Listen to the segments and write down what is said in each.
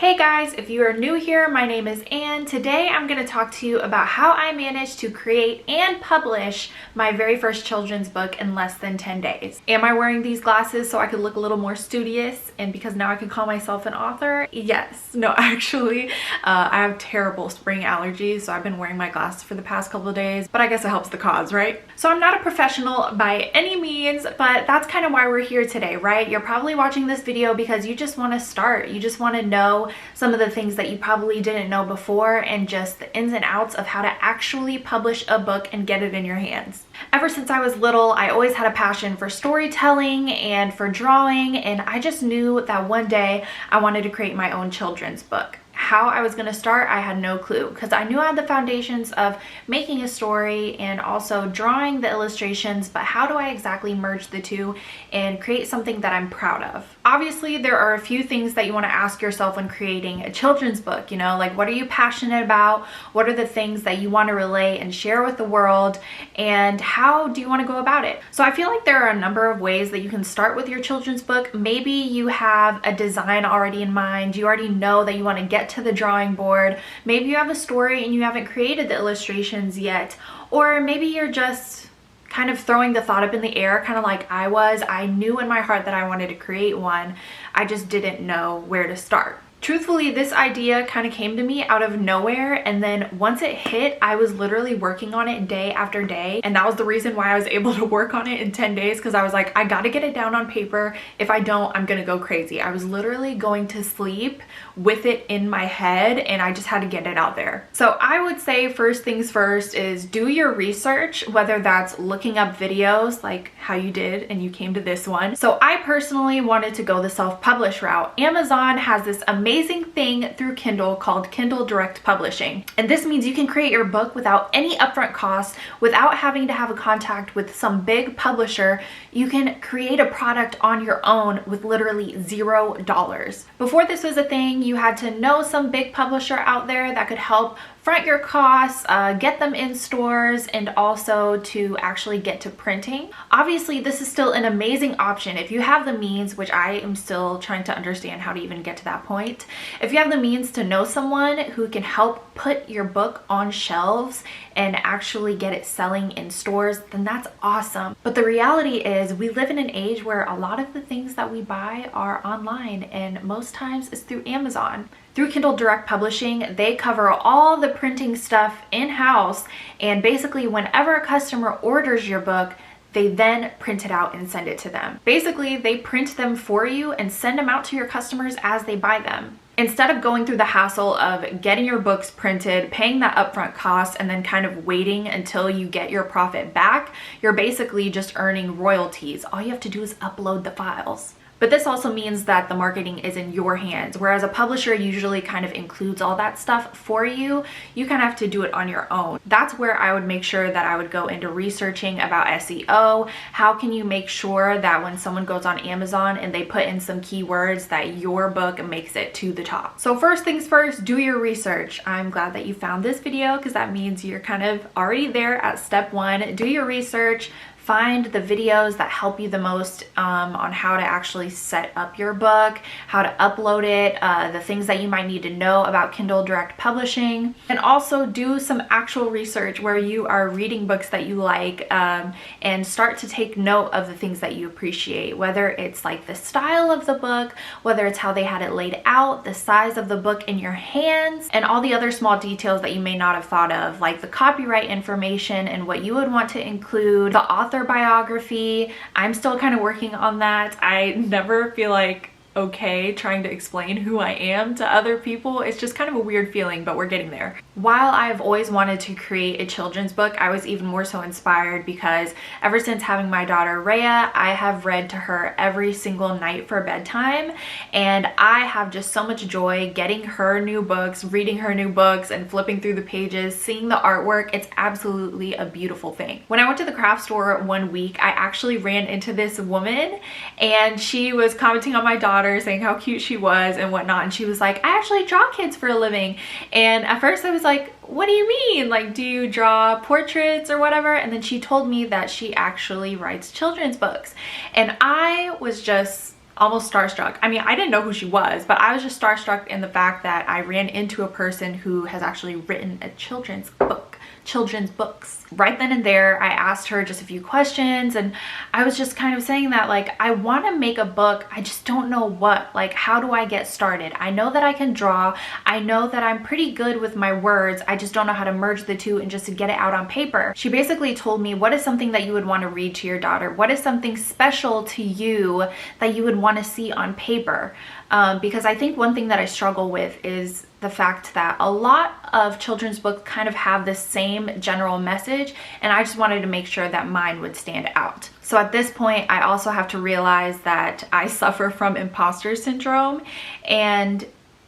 Hey guys, if you are new here, my name is Anne. Today I'm going to talk to you about how I managed to create and publish my very first children's book in less than 10 days. Am I wearing these glasses so I could look a little more studious and because now I can call myself an author? Yes. No, actually, I have terrible spring allergies, so I've been wearing my glasses for the past couple of days, but I guess it helps the cause, right? So I'm not a professional by any means, but that's kind of why we're here today, right? You're probably watching this video because you just want to start. You just want to know some of the things that you probably didn't know before and just the ins and outs of how to actually publish a book and get it in your hands. Ever since I was little, I always had a passion for storytelling and for drawing, and I just knew that one day I wanted to create my own children's book. How I was going to start, I had no clue because I knew I had the foundations of making a story and also drawing the illustrations, but how do I exactly merge the two and create something that I'm proud of? Obviously, there are a few things that you want to ask yourself when creating a children's book, you know, like what are you passionate about? What are the things that you want to relay and share with the world? And how do you want to go about it? So I feel like there are a number of ways that you can start with your children's book. Maybe you have a design already in mind. You already know that you want to get to the drawing board. Maybe you have a story and you haven't created the illustrations yet. Or maybe you're just kind of throwing the thought up in the air, kind of like I was. I knew in my heart that I wanted to create one. I just didn't know where to start. Truthfully, this idea kind of came to me out of nowhere, and then once it hit, I was literally working on it day after day, and that was the reason why I was able to work on it in 10 days because I was like, I gotta get it down on paper. If I don't, I'm gonna go crazy. I was literally going to sleep with it in my head, and I just had to get it out there. So I would say first things first is do your research, whether that's looking up videos like how you did and you came to this one. So I personally wanted to go the self-publish route. Amazon has this amazing thing through Kindle called Kindle Direct Publishing. And this means you can create your book without any upfront costs, without having to have a contact with some big publisher. You can create a product on your own with literally $0. Before this was a thing, you had to know some big publisher out there that could help front your costs, get them in stores, and also to actually get to printing. Obviously, this is still an amazing option if you have the means, which I am still trying to understand how to even get to that point. If you have the means to know someone who can help put your book on shelves and actually get it selling in stores, then that's awesome. But the reality is we live in an age where a lot of the things that we buy are online, and most times it's through Amazon. Through Kindle Direct Publishing, they cover all the printing stuff in-house, and basically whenever a customer orders your book, they then print it out and send it to them. Basically, they print them for you and send them out to your customers as they buy them. Instead of going through the hassle of getting your books printed, paying that upfront cost, and then kind of waiting until you get your profit back, you're basically just earning royalties. All you have to do is upload the files. But this also means that the marketing is in your hands, whereas a publisher usually kind of includes all that stuff for you. You kind of have to do it on your own. That's where I would make sure that I would go into researching about SEO. How can you make sure that when someone goes on Amazon and they put in some keywords that your book makes it to the top? So first things first, do your research. I'm glad that you found this video because that means you're kind of already there at step one. Do your research. Find the videos that help you the most on how to actually set up your book, how to upload it, the things that you might need to know about Kindle Direct Publishing, and also do some actual research where you are reading books that you like and start to take note of the things that you appreciate, whether it's like the style of the book, whether it's how they had it laid out, the size of the book in your hands, and all the other small details that you may not have thought of, like the copyright information and what you would want to include, the author biography. I'm still kind of working on that. I never feel like okay trying to explain who I am to other people. It's just kind of a weird feeling, but we're getting there. While I've always wanted to create a children's book, I was even more so inspired because ever since having my daughter Rhea, I have read to her every single night for bedtime, and I have just so much joy getting her new books, reading her new books, and flipping through the pages, seeing the artwork. It's absolutely a beautiful thing. When I went to the craft store one week, I actually ran into this woman, and she was commenting on my daughter, saying how cute she was and whatnot, and she was like, I actually draw kids for a living. And at first I was like, what do you mean? Like, do you draw portraits or whatever? And then she told me that she actually writes children's books, and I was just almost starstruck. I mean, I didn't know who she was, but I was just starstruck in the fact that I ran into a person who has actually written a children's books. Right then and there, I asked her just a few questions, and I was just kind of saying that, like, I want to make a book, I just don't know what. Like, how do I get started? I know that I can draw, I know that I'm pretty good with my words, I just don't know how to merge the two and just to get it out on paper. She basically told me, what is something that you would want to read to your daughter? What is something special to you that you would want to see on paper? Because I think one thing that I struggle with is the fact that a lot of children's books kind of have the same general message, and I just wanted to make sure that mine would stand out. So at this point, I also have to realize that I suffer from imposter syndrome, and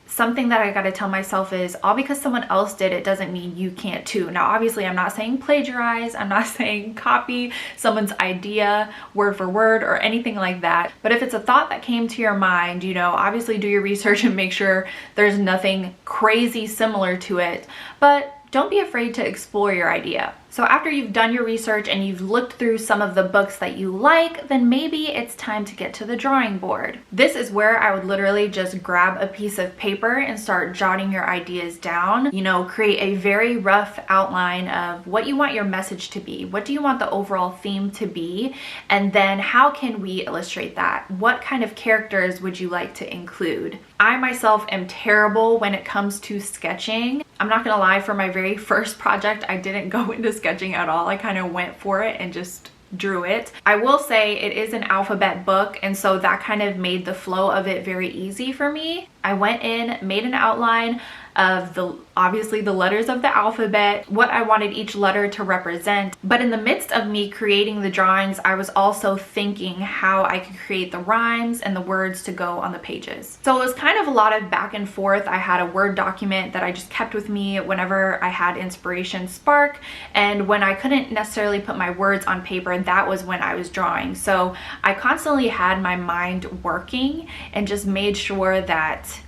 something that I got to tell myself is, all because someone else did it doesn't mean you can't too. Now, obviously, I'm not saying plagiarize, I'm not saying copy someone's idea word for word or anything like that. But if it's a thought that came to your mind, you know, obviously do your research and make sure there's nothing crazy similar to it. But don't be afraid to explore your idea. So after you've done your research and you've looked through some of the books that you like, then maybe it's time to get to the drawing board. This is where I would literally just grab a piece of paper and start jotting your ideas down. You know, create a very rough outline of what you want your message to be. What do you want the overall theme to be? And then how can we illustrate that? What kind of characters would you like to include? I myself am terrible when it comes to sketching. I'm not gonna lie, for my very first project, I didn't go into sketching at all. I kind of went for it and just drew it. I will say it is an alphabet book, and so that kind of made the flow of it very easy for me. I went in, made an outline of obviously the letters of the alphabet, what I wanted each letter to represent. But in the midst of me creating the drawings, I was also thinking how I could create the rhymes and the words to go on the pages. So it was kind of a lot of back and forth. I had a Word document that I just kept with me whenever I had inspiration spark, and when I couldn't necessarily put my words on paper, that was when I was drawing. So I constantly had my mind working and just made sure that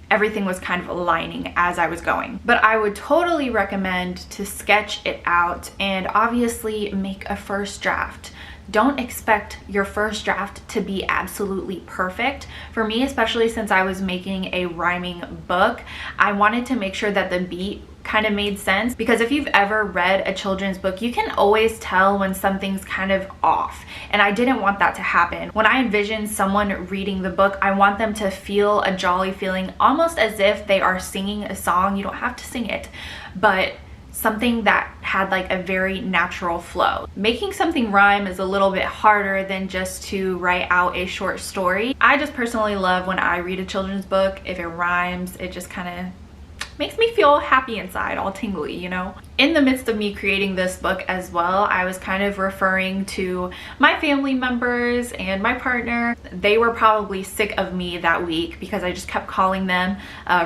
everything was kind of aligning as I was going. But I would totally recommend to sketch it out and obviously make a first draft. Don't expect your first draft to be absolutely perfect. For me, especially since I was making a rhyming book, I wanted to make sure that the beat kind of made sense, because if you've ever read a children's book, you can always tell when something's kind of off, and I didn't want that to happen. When I envision someone reading the book, I want them to feel a jolly feeling, almost as if they are singing a song. You don't have to sing it, but something that had like a very natural flow. Making something rhyme is a little bit harder than just to write out a short story. I just personally love when I read a children's book, if it rhymes, it just kind of makes me feel happy inside, all tingly, you know? In the midst of me creating this book as well, I was kind of referring to my family members and my partner. They were probably sick of me that week because I just kept calling them,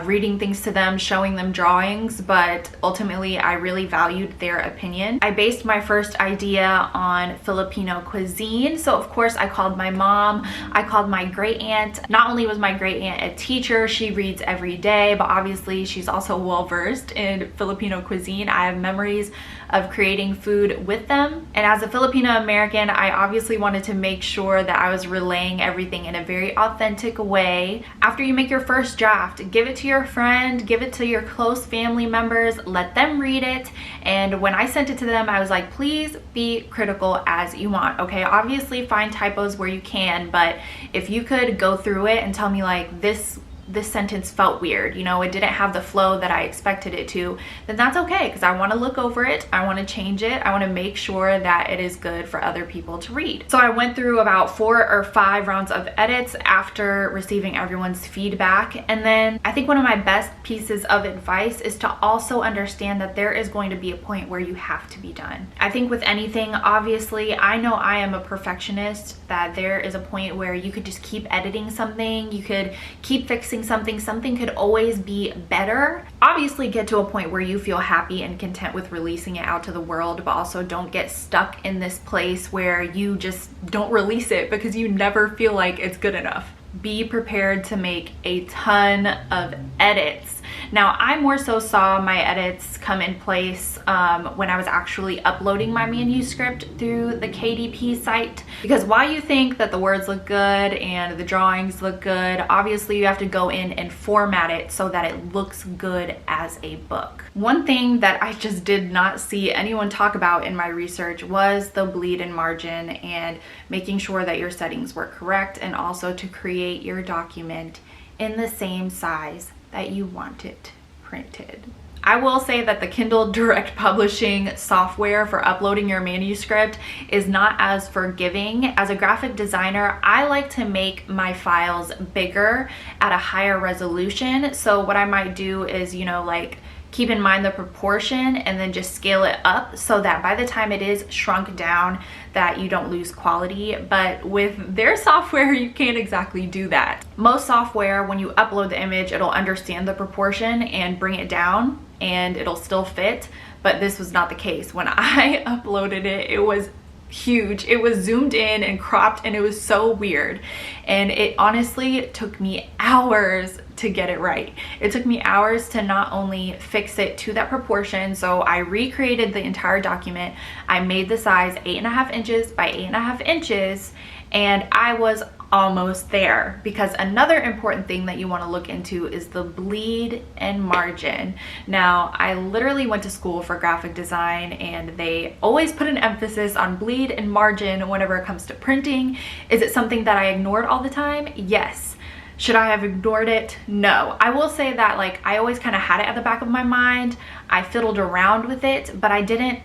reading things to them, showing them drawings, but ultimately I really valued their opinion. I based my first idea on Filipino cuisine, so of course I called my mom, I called my great aunt. Not only was my great aunt a teacher, she reads every day, but obviously she's also well versed in Filipino cuisine. I have memories of creating food with them. And as a Filipino American, I obviously wanted to make sure that I was relaying everything in a very authentic way. After you make your first draft, give it to your friend, give it to your close family members, let them read it. And when I sent it to them, I was like, please be critical as you want, okay? Obviously find typos where you can, but if you could go through it and tell me like, this sentence felt weird, you know, it didn't have the flow that I expected it to, then that's okay, because I want to look over it, I want to change it, I want to make sure that it is good for other people to read. So I went through about 4 or 5 rounds of edits after receiving everyone's feedback. And then I think one of my best pieces of advice is to also understand that there is going to be a point where you have to be done. I think with anything, obviously, I know I am a perfectionist, that there is a point where you could just keep editing something, you could keep fixing something could always be better. Obviously get to a point where you feel happy and content with releasing it out to the world, but also don't get stuck in this place where you just don't release it because you never feel like it's good enough. Be prepared to make a ton of edits. Now, I more so saw my edits come in place when I was actually uploading my manuscript through the KDP site, because while you think that the words look good and the drawings look good, obviously you have to go in and format it so that it looks good as a book. One thing that I just did not see anyone talk about in my research was the bleed and margin, and making sure that your settings were correct, and also to create your document in the same size that you want it printed. I will say that the Kindle Direct Publishing software for uploading your manuscript is not as forgiving. As a graphic designer, I like to make my files bigger at a higher resolution. So what I might do is, like, keep in mind the proportion and then just scale it up so that by the time it is shrunk down, that you don't lose quality. But with their software, you can't exactly do that. Most software, when you upload the image, it'll understand the proportion and bring it down and it'll still fit. But this was not the case. When I uploaded it, it was huge. It was zoomed in and cropped, and it was so weird. And it honestly took me hours to get it right. It took me hours to not only fix it to that proportion, so I recreated the entire document. I made the size 8.5 inches by 8.5 inches, and I was almost there, because another important thing that you want to look into is the bleed and margin. Now, I literally went to school for graphic design, and they always put an emphasis on bleed and margin whenever it comes to printing. Is it something that I ignored all the time? Yes. Should I have ignored it? No. I will say that, like, I always kind of had it at the back of my mind. I fiddled around with it, but I didn't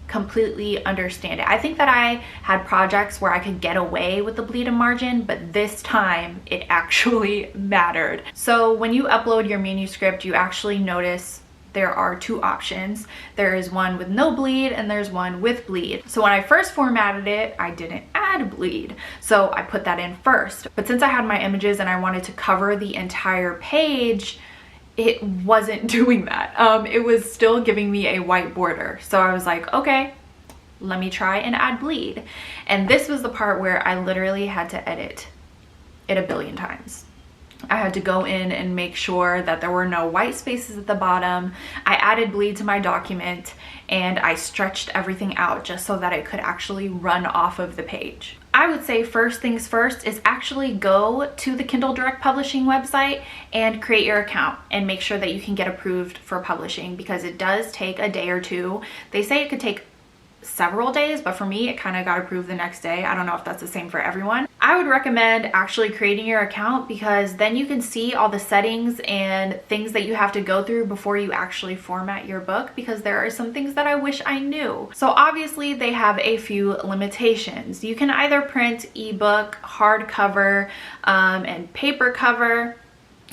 completely understand it. I think that I had projects where I could get away with the bleed and margin, but this time it actually mattered. So when you upload your manuscript, you actually notice there are two options. There is one with no bleed and there's one with bleed. So when I first formatted it, I didn't add bleed, so I put that in first. But since I had my images and I wanted to cover the entire page, it wasn't doing that. It was still giving me a white border. So I was like, okay, let me try and add bleed. And this was the part where I literally had to edit it a billion times. I had to go in and make sure that there were no white spaces at the bottom. I added bleed to my document, and I stretched everything out just so that it could actually run off of the page. I would say first things first is actually go to the Kindle Direct Publishing website and create your account and make sure that you can get approved for publishing, because it does take a day or two. They say it could take several days, but for me, it kind of got approved the next day. I don't know if that's the same for everyone. I would recommend actually creating your account, because then you can see all the settings and things that you have to go through before you actually format your book, because there are some things that I wish I knew. So obviously they have a few limitations. You can either print ebook, hardcover, and paper cover.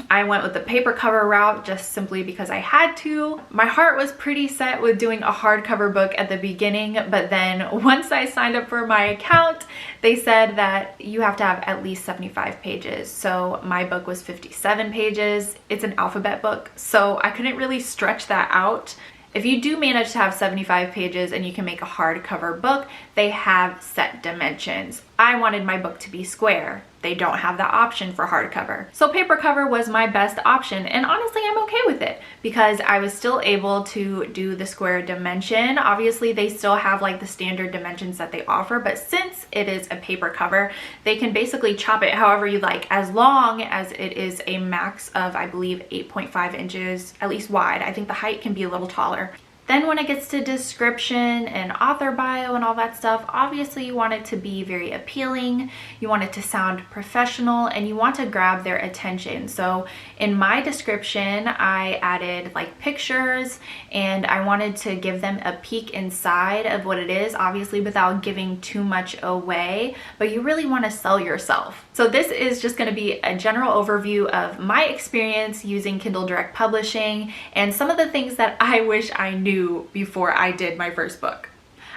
I went with the paper cover route just simply because I had to. My heart was pretty set with doing a hardcover book at the beginning, but then once I signed up for my account, they said that you have to have at least 75 pages. So my book was 57 pages. It's an alphabet book, so I couldn't really stretch that out. If you do manage to have 75 pages and you can make a hardcover book, they have set dimensions. I wanted my book to be square. They don't have that option for hardcover. So paper cover was my best option, and honestly I'm okay with it because I was still able to do the square dimension. Obviously they still have like the standard dimensions that they offer, but since it is a paper cover, they can basically chop it however you like, as long as it is a max of, I believe, 8.5 inches, at least wide. I think the height can be a little taller. Then when it gets to description and author bio and all that stuff, obviously you want it to be very appealing, you want it to sound professional, and you want to grab their attention. So in my description, I added like pictures, and I wanted to give them a peek inside of what it is, obviously without giving too much away, but you really want to sell yourself. So this is just going to be a general overview of my experience using Kindle Direct Publishing and some of the things that I wish I knew before I did my first book.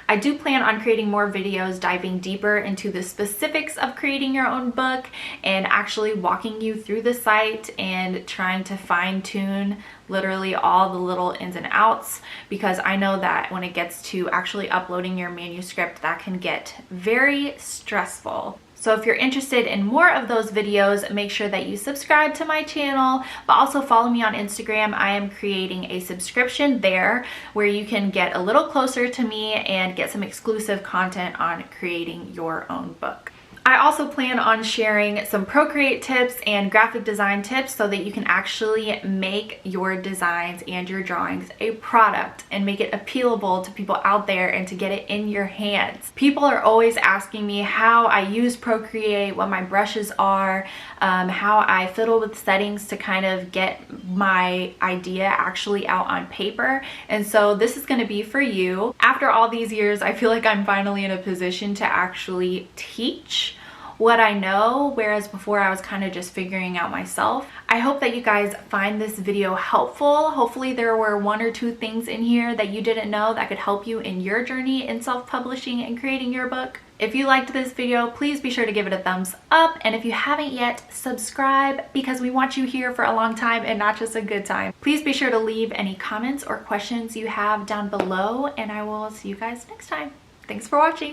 I do plan on creating more videos diving deeper into the specifics of creating your own book and actually walking you through the site and trying to fine-tune literally all the little ins and outs, because I know that when it gets to actually uploading your manuscript, that can get very stressful. So if you're interested in more of those videos, make sure that you subscribe to my channel, but also follow me on Instagram. I am creating a subscription there where you can get a little closer to me and get some exclusive content on creating your own book. I also plan on sharing some Procreate tips and graphic design tips so that you can actually make your designs and your drawings a product and make it appealable to people out there and to get it in your hands. People are always asking me how I use Procreate, what my brushes are, how I fiddle with settings to kind of get my idea actually out on paper. And so this is going to be for you. After all these years, I feel like I'm finally in a position to actually teach what I know, whereas before I was kind of just figuring out myself. I hope that you guys find this video helpful. Hopefully there were 1 or 2 things in here that you didn't know that could help you in your journey in self-publishing and creating your book. If you liked this video, please be sure to give it a thumbs up, and if you haven't yet, subscribe, because we want you here for a long time and not just a good time. Please be sure to leave any comments or questions you have down below, and I will see you guys next time. Thanks for watching.